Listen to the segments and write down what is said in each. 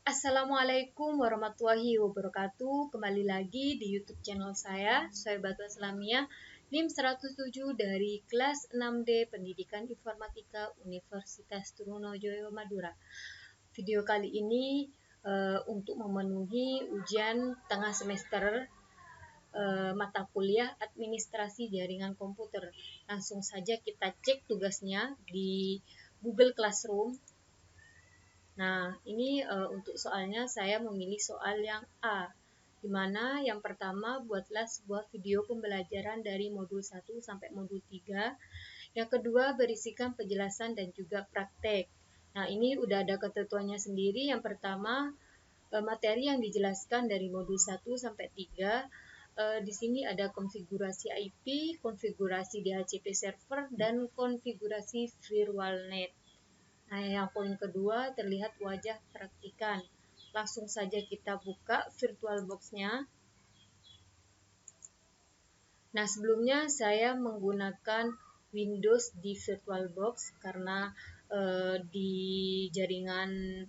Assalamualaikum warahmatullahi wabarakatuh. Kembali lagi di YouTube channel saya, Soebatwa Islamiyah, NIM 107 dari kelas 6D Pendidikan Informatika Universitas Trunojoyo Madura. Video kali ini untuk memenuhi ujian tengah semester mata kuliah Administrasi Jaringan Komputer. Langsung saja kita cek tugasnya di Google Classroom. Nah, ini untuk soalnya saya memilih soal yang A, di mana yang pertama buatlah sebuah video pembelajaran dari modul 1 sampai modul 3. Yang kedua berisikan penjelasan dan juga praktek. Nah, ini udah ada ketentuannya sendiri. Yang pertama materi yang dijelaskan dari modul 1 sampai 3. Di sini ada konfigurasi IP, konfigurasi DHCP server, dan konfigurasi virtualnet. Nah, yang poin kedua terlihat wajah praktikan. Langsung saja kita buka VirtualBox-nya. Nah, sebelumnya saya menggunakan Windows di VirtualBox karena di jaringan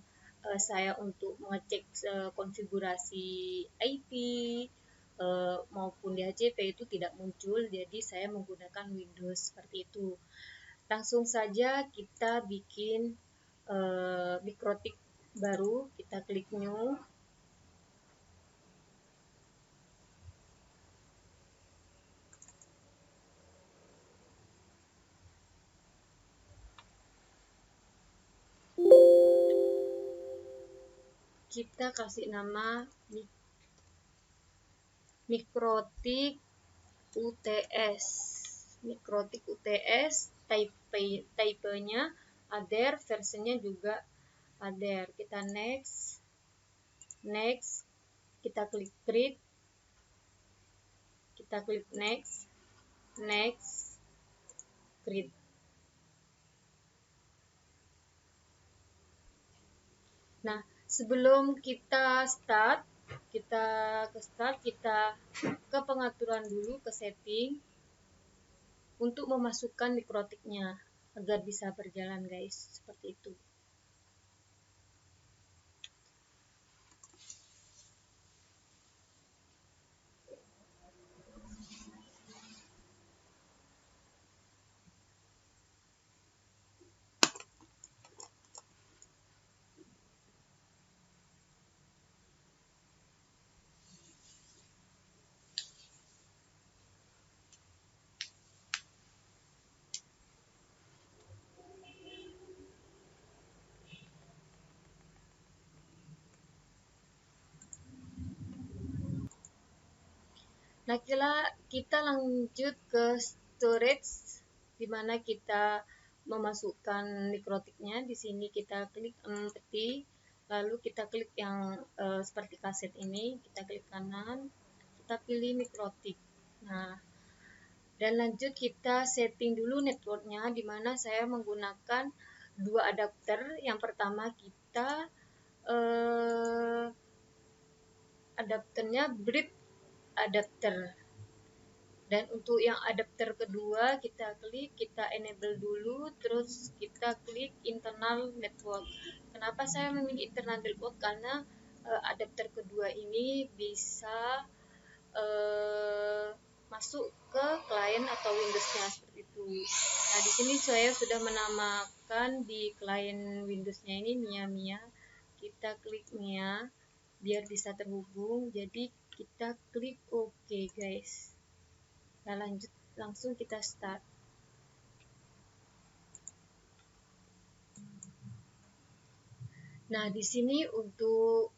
saya untuk mengecek konfigurasi IP maupun DHCP itu tidak muncul, jadi saya menggunakan Windows seperti itu. Langsung saja kita bikin mikrotik baru, kita klik new. Kita kasih nama mikrotik UTS. Mikrotik UTS, typenya ADER, versinya juga ADER. Kita next, kita klik create, kita klik next, create. Nah, sebelum kita start, kita ke pengaturan dulu, ke setting untuk memasukkan mikrotiknya agar bisa berjalan, guys. Seperti itu. Nah, kita lanjut ke storage, di mana kita memasukkan mikrotiknya. Di sini kita klik empty, lalu kita klik yang seperti kaset ini, kita klik kanan, kita pilih mikrotik. Nah, dan lanjut kita setting dulu networknya, di mana saya menggunakan 2 adapter. Yang pertama kita adapternya bridge adapter. Dan untuk yang adapter kedua kita klik, kita enable dulu, terus kita klik internal network. Kenapa saya memilih internal network? Karena adapter kedua ini bisa masuk ke klien atau Windows-nya seperti itu. Nah, di sini saya sudah menamakan di klien Windows-nya ini Mia. Kita klik Mia biar bisa terhubung. Jadi kita klik OK, guys. Nah, lanjut langsung kita start. Nah, di sini untuk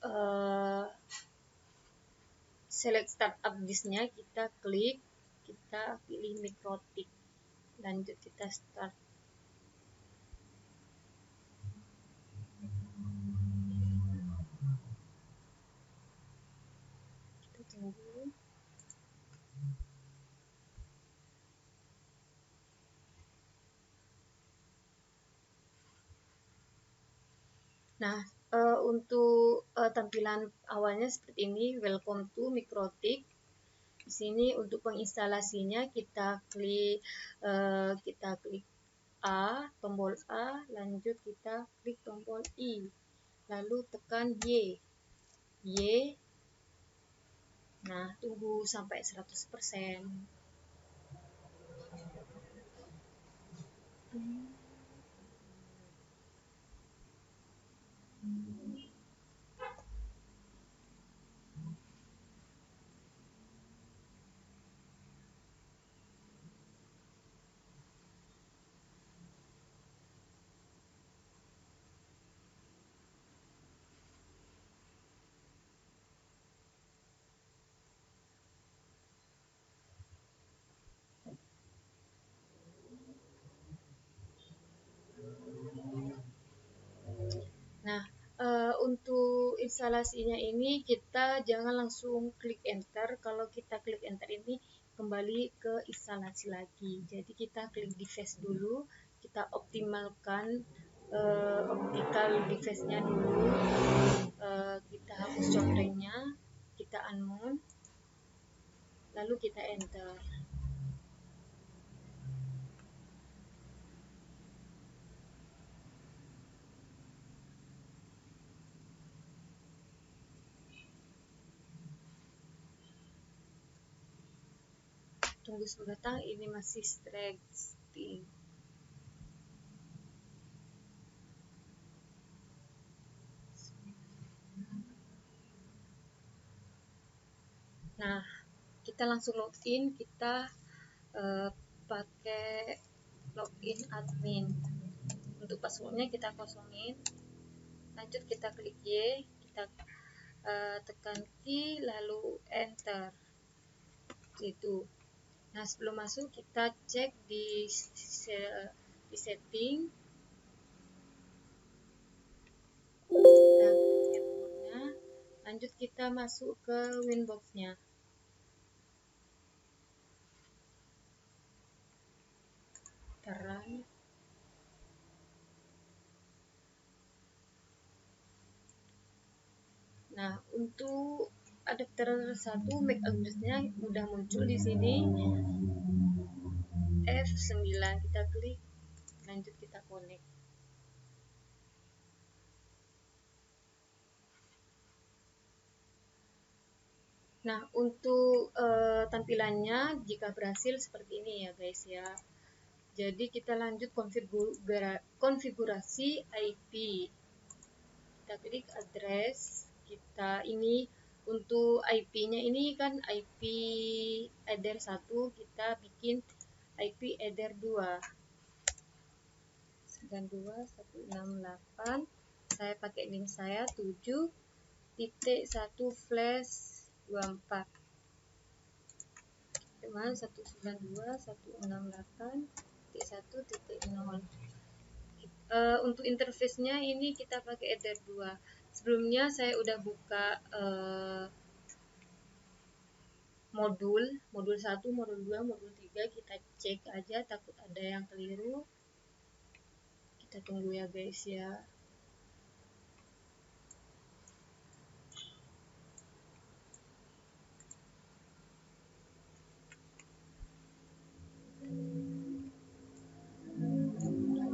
select startup disknya kita klik, kita pilih mikrotik, lanjut kita start. Kita tunggu. Nah, untuk tampilan awalnya seperti ini, welcome to mikrotik. Di sini untuk penginstalasinya kita klik A, tombol A, lanjut kita klik tombol I. lalu tekan Y. Nah, tunggu sampai 100%. Nah, untuk instalasinya ini kita jangan langsung klik enter. Kalau kita klik enter ini kembali ke instalasi lagi. Jadi kita klik device dulu, kita optimalkan optical device-nya dulu. Kita hapus contrengnya, kita unmount, lalu kita enter. Tunggu sebentar, ini masih stretching. Nah, kita langsung login, kita pakai login admin. Untuk passwordnya kita kosongin. Lanjut kita klik Y, kita tekan key lalu enter. Itu. Nah, sebelum masuk kita cek di setting. Kita klik networknya. Lanjut kita masuk ke Winbox-nya. Terang. Nah, untuk adapter 1 MAC address-nya udah muncul di sini. F9 kita klik, lanjut kita connect. Nah, untuk tampilannya jika berhasil seperti ini ya guys ya. Jadi kita lanjut konfigurasi IP. Kita klik address, kita ini untuk IP-nya ini kan IP header 1, kita bikin IP header 2. 92.168. Saya pakai link saya 7.1 flash 24. Cuman 192.168.1.0. Untuk interface-nya ini kita pakai header 2. Sebelumnya saya udah buka modul 1, modul 2, modul 3, kita cek aja takut ada yang keliru. Kita tunggu ya guys ya.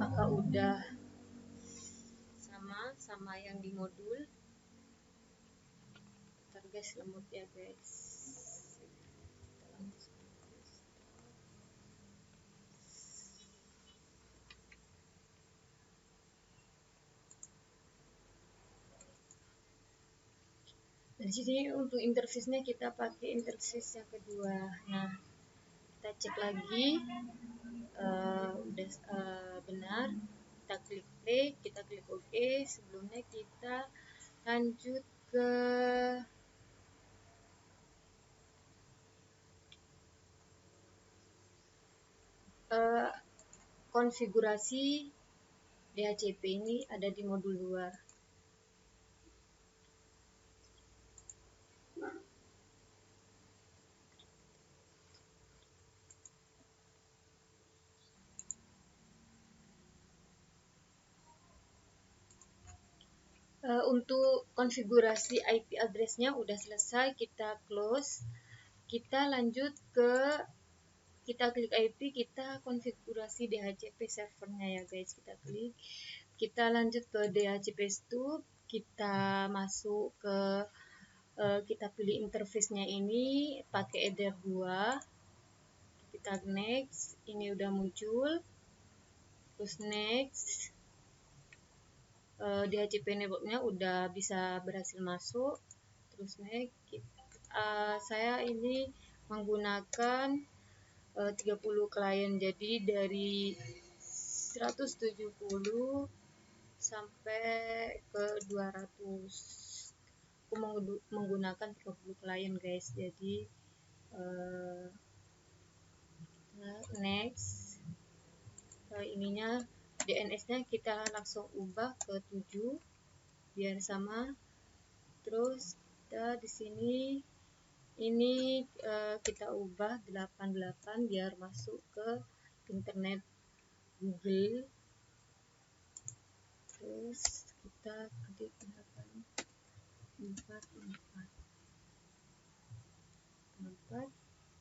Apakah udah sama yang di modul? Bentar guys, lemot ya guys. Di sini untuk interface-nya kita pakai interface yang kedua. Nah, kita cek lagi udah benar. Kita klik play, kita klik OK. Sebelumnya kita lanjut ke konfigurasi DHCP. Ini ada di modul 2. Untuk konfigurasi IP address-nya udah selesai, kita close. Kita lanjut ke kita klik IP, kita konfigurasi DHCP servernya ya guys. Kita klik, kita lanjut ke DHCP stub, kita masuk ke kita pilih interface-nya ini pakai Eder 2. Kita next, ini udah muncul. Terus next, DHCP network-nya udah bisa berhasil masuk. Terus next, saya ini menggunakan 30 klien, jadi dari 170 sampai ke 200. Aku menggunakan 30 klien guys, jadi next, ininya DNS-nya kita langsung ubah ke 7 biar sama. Terus kita di sini ini kita ubah 88 biar masuk ke internet Google. Terus kita klik 4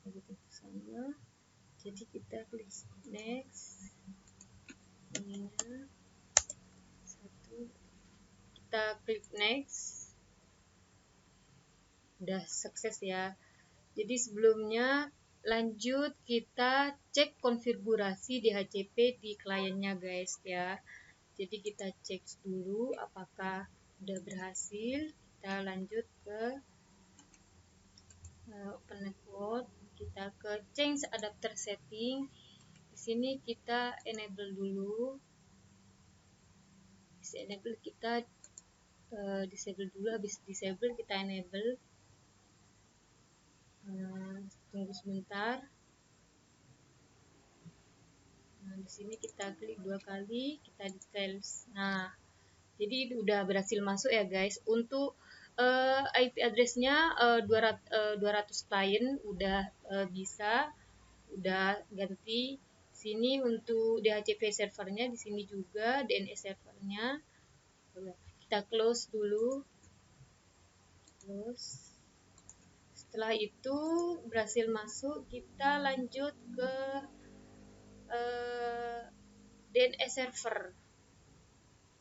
begitu ke sana. Jadi kita klik next, ininya 1, kita klik next, udah sukses ya. Jadi sebelumnya lanjut kita cek konfigurasi DHCP di kliennya guys ya. Jadi kita cek dulu apakah udah berhasil. Kita lanjut ke open network, kita ke change adapter setting. Di sini kita enable dulu. Enable kita disable dulu, habis disable kita enable. Tunggu sebentar. Nah, di sini kita klik 2 kali, kita details. Nah, jadi udah berhasil masuk ya guys. Untuk IP address-nya 200 klien udah bisa, udah ganti. Sini untuk DHCP servernya, di sini juga DNS servernya. Kita close dulu. Close. Setelah itu berhasil masuk, kita lanjut ke DNS server.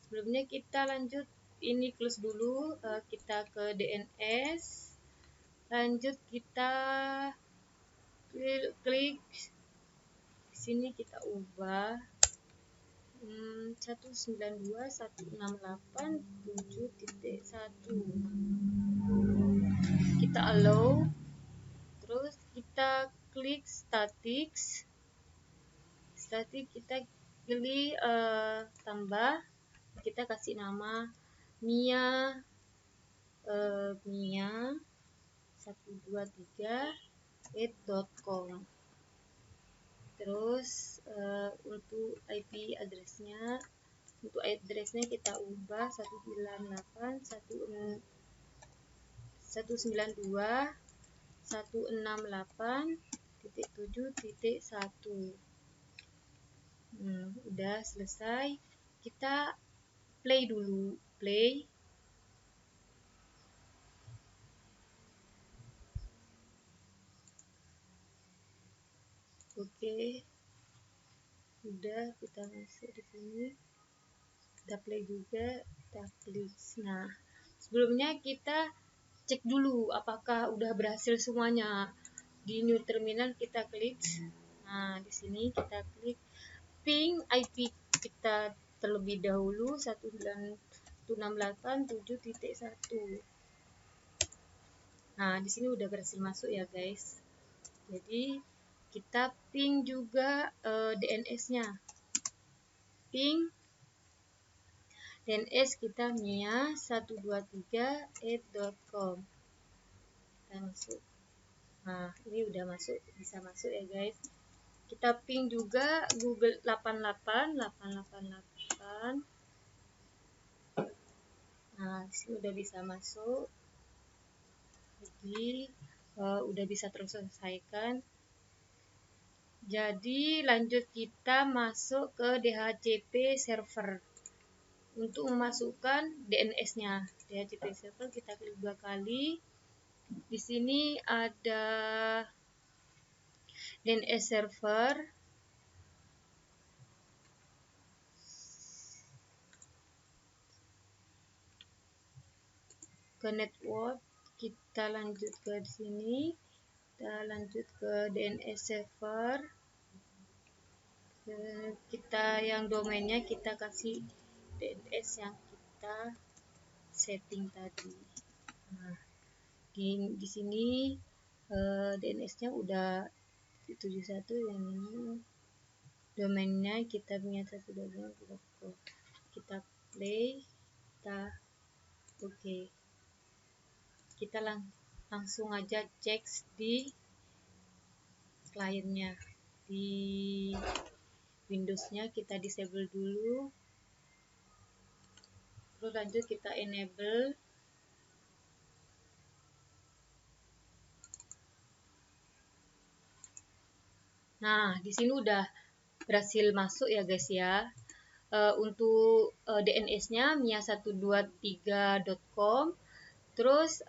Sebelumnya kita lanjut ini close dulu, kita ke DNS, lanjut kita klik di sini, kita ubah 192.168.7.1, kita allow. Terus kita klik static, kita pilih tambah, kita kasih nama Mia 123@.com. Terus untuk IP address-nya, kita ubah 192.168.7.1. Udah selesai. Kita play dulu, play. Oke. Udah, kita masuk di sini. Kita play juga, kita klik. Nah, sebelumnya kita cek dulu apakah udah berhasil semuanya. Di new terminal kita klik. Nah, di sini kita klik ping IP kita terlebih dahulu 192.168.7.1. Nah, di sini udah berhasil masuk ya guys. Jadi kita ping juga DNS-nya. Ping DNS kita mia123@.com. Kita masuk. Nah, ini udah masuk, bisa masuk ya guys. Kita ping juga Google 888. Nah, di sini udah bisa masuk. Jadi udah bisa terselesaikan. Jadi lanjut kita masuk ke DHCP server. Untuk memasukkan DNS-nya, DHCP server kita klik 2 kali. Di sini ada DNS server. ke network, kita lanjut ke sini, kita lanjut ke DNS server. Kita yang domainnya kita kasih DNS yang kita setting tadi. Nah, di sini DNS-nya udah 71, yang ini domainnya kita punya 122.com. Kita play, kita oke. Kita langsung aja cek di kliennya. Di Windows-nya kita disable dulu. Terus lanjut kita enable. Nah, di sini udah berhasil masuk ya guys ya. Untuk DNS-nya mia123.com. Terus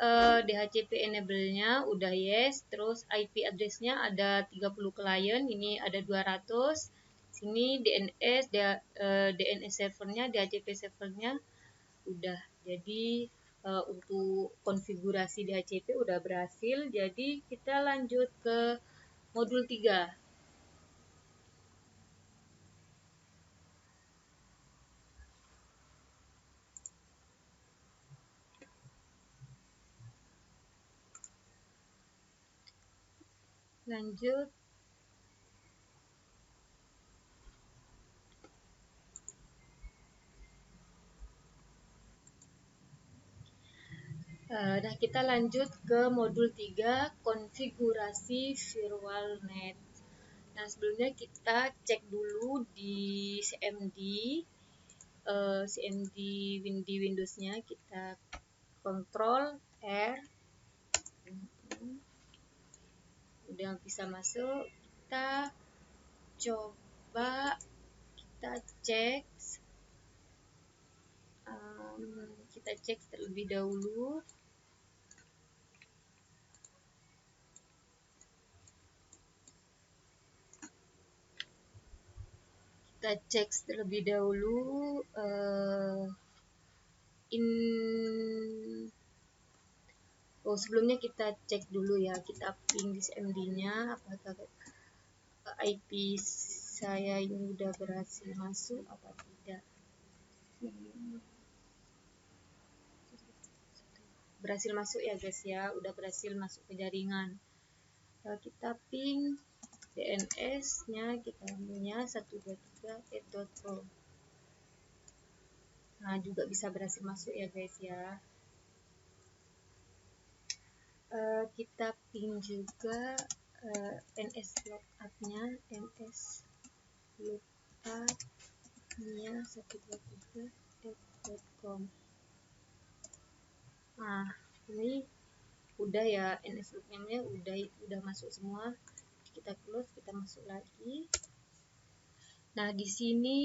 DHCP enable-nya udah yes. Terus IP address-nya ada 30 klien, ini ada 200. Sini DNS servernya, DHCP servernya udah. Jadi untuk konfigurasi DHCP udah berhasil. Jadi kita lanjut ke modul 3. Lanjut. Nah, kita lanjut ke modul 3, konfigurasi virtual net. Nah, sebelumnya kita cek dulu di CMD, di Windows-nya kita Ctrl R. Udah bisa masuk, kita coba kita cek terlebih dahulu. Kita cek terlebih dahulu sebelumnya kita cek dulu ya, kita ping di CMD-nya apakah IP saya ini udah berhasil masuk apa tidak. Berhasil masuk ya guys ya, udah berhasil masuk ke jaringan. Kita ping DNS-nya, kita punya 123.com. Nah, juga bisa berhasil masuk ya guys ya. Kita ping juga NS lookup-nya, NS lookup-nya 123.com. Nah, ini udah ya, NS lookup-nya udah masuk semua. Kita close, kita masuk lagi. Nah, di sini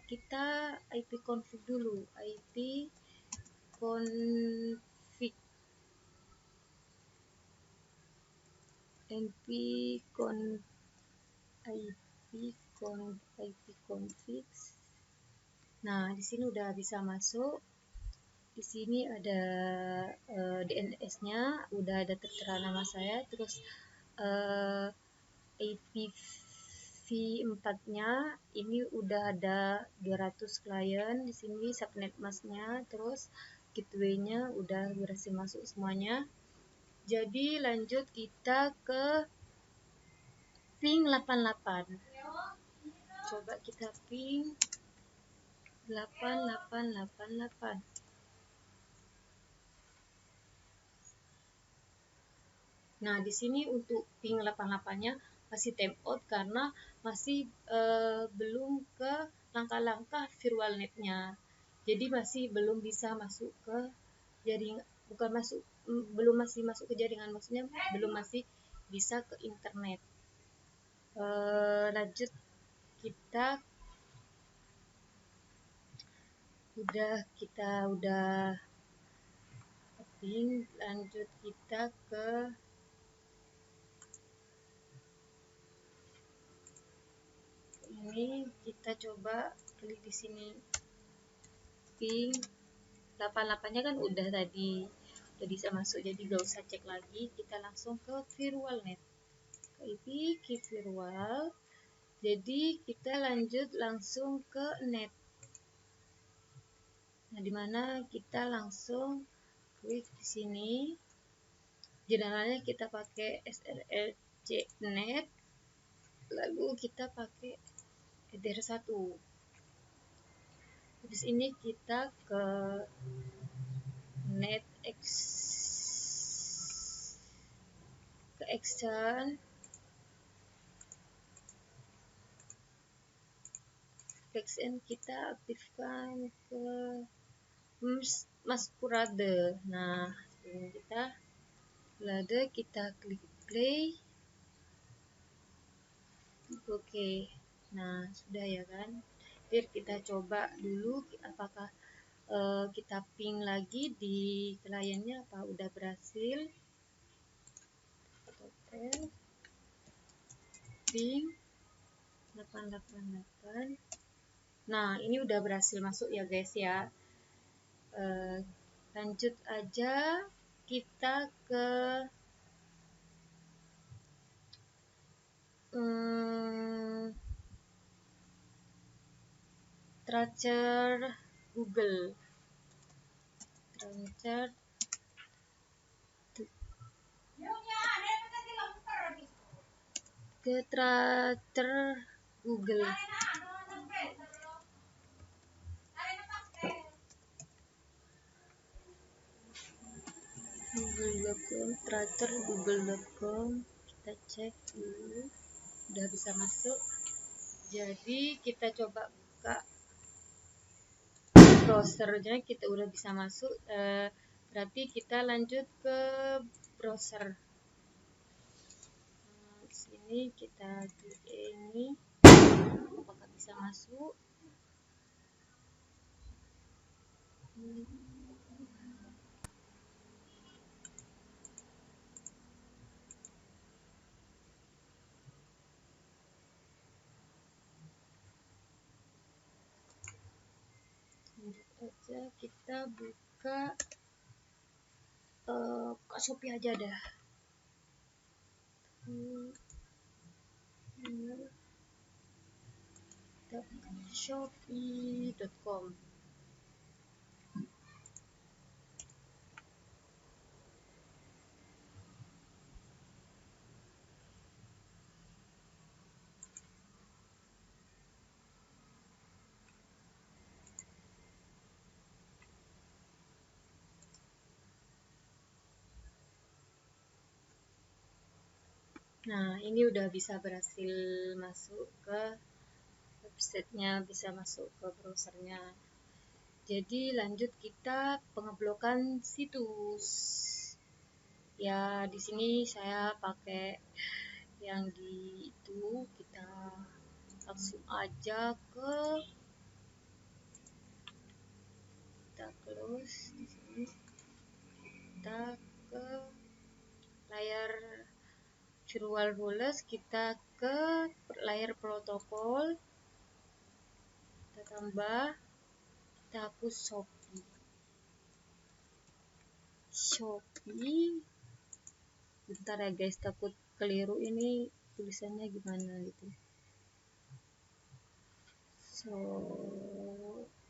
kita IP config dulu, IP config Nah, di sini udah bisa masuk. Di sini ada DNS-nya, udah ada tertera nama saya, terus IPv4-nya ini udah ada 200 klien. Di sini subnet mask-nya, terus gateway-nya udah berhasil masuk semuanya. Jadi lanjut kita ke ping 88. Coba kita ping 8888. Nah, di sini untuk ping 88-nya masih timeout karena masih belum ke langkah-langkah virtual net-nya. Jadi masih belum bisa masuk ke jaringan, belum masuk ke jaringan, maksudnya belum masih bisa ke internet. Lanjut kita udah ping, lanjut kita ke ini, kita coba klik di sini ping 88-nya kan udah tadi, udah bisa masuk, jadi gak usah cek lagi. Kita langsung ke virtualnet, ke IP ke virtual. Jadi kita lanjut langsung ke net. Nah, dimana kita langsung klik di sini. Generalnya kita pakai SRLC net, lalu kita pakai EDR1. Habis ini kita ke ke action, kita aktifkan ke Masquerade. Nah, ini kita klik play. Oke. Nah, sudah ya kan. Biar kita coba dulu apakah kita ping lagi di kliennya apa udah berhasil. Ping 888. Nah, ini udah berhasil masuk ya guys ya. Lanjut aja kita ke Tracer Google. Tracer ke Tracer Google. Google.com, Tracer Google.com. Kita cek dulu, udah bisa masuk. Jadi kita coba buka browsernya, kita udah bisa masuk. Berarti kita lanjut ke browser. Sini kita klik ini, apakah bisa masuk. Lanjut aja, kita buka Shopee aja dah. Shopee.com. Nah, ini udah bisa berhasil masuk ke websitenya, bisa masuk ke browsernya. Jadi lanjut kita pengeblokan situs. Ya, di sini saya pakai yang di itu, kita langsung aja kita close di sini. Kita ke layar virtual rules, kita ke layar protokol, kita tambah, kita hapus Shopee. Bentar ya guys, takut keliru ini tulisannya gimana gitu. Shopee.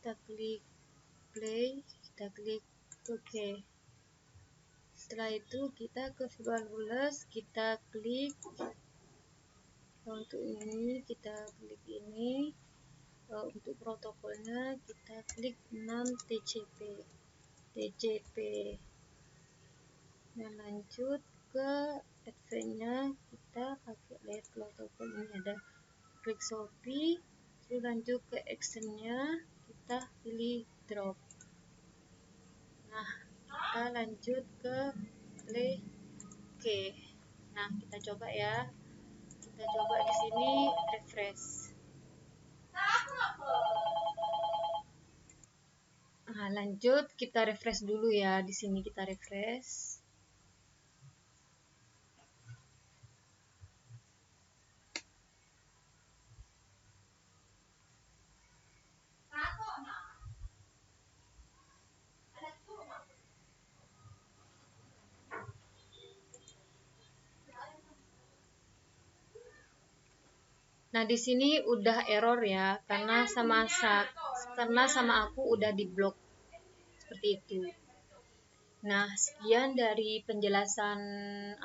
Kita klik play, kita klik OK. Setelah itu kita ke virtual rules, kita klik untuk ini, kita klik ini, Untuk protokolnya kita klik 6 TCP. Dan lanjut ke advance-nya, kita pakai layer protokol. Ini ada klik Shopee, terus lanjut ke action-nya, kita pilih drop. Nah, kita lanjut ke play. Oke. Nah, kita coba ya. Kita coba di sini refresh. Nah, lanjut kita refresh dulu ya. Di sini kita refresh. Nah, di sini udah error ya, karena sama aku udah diblok seperti itu. Nah, sekian dari penjelasan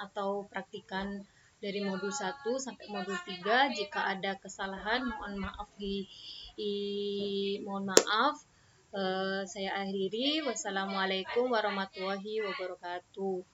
atau praktikan dari modul 1 sampai modul 3. Jika ada kesalahan, mohon maaf mohon maaf. Saya akhiri. Wassalamualaikum warahmatullahi wabarakatuh.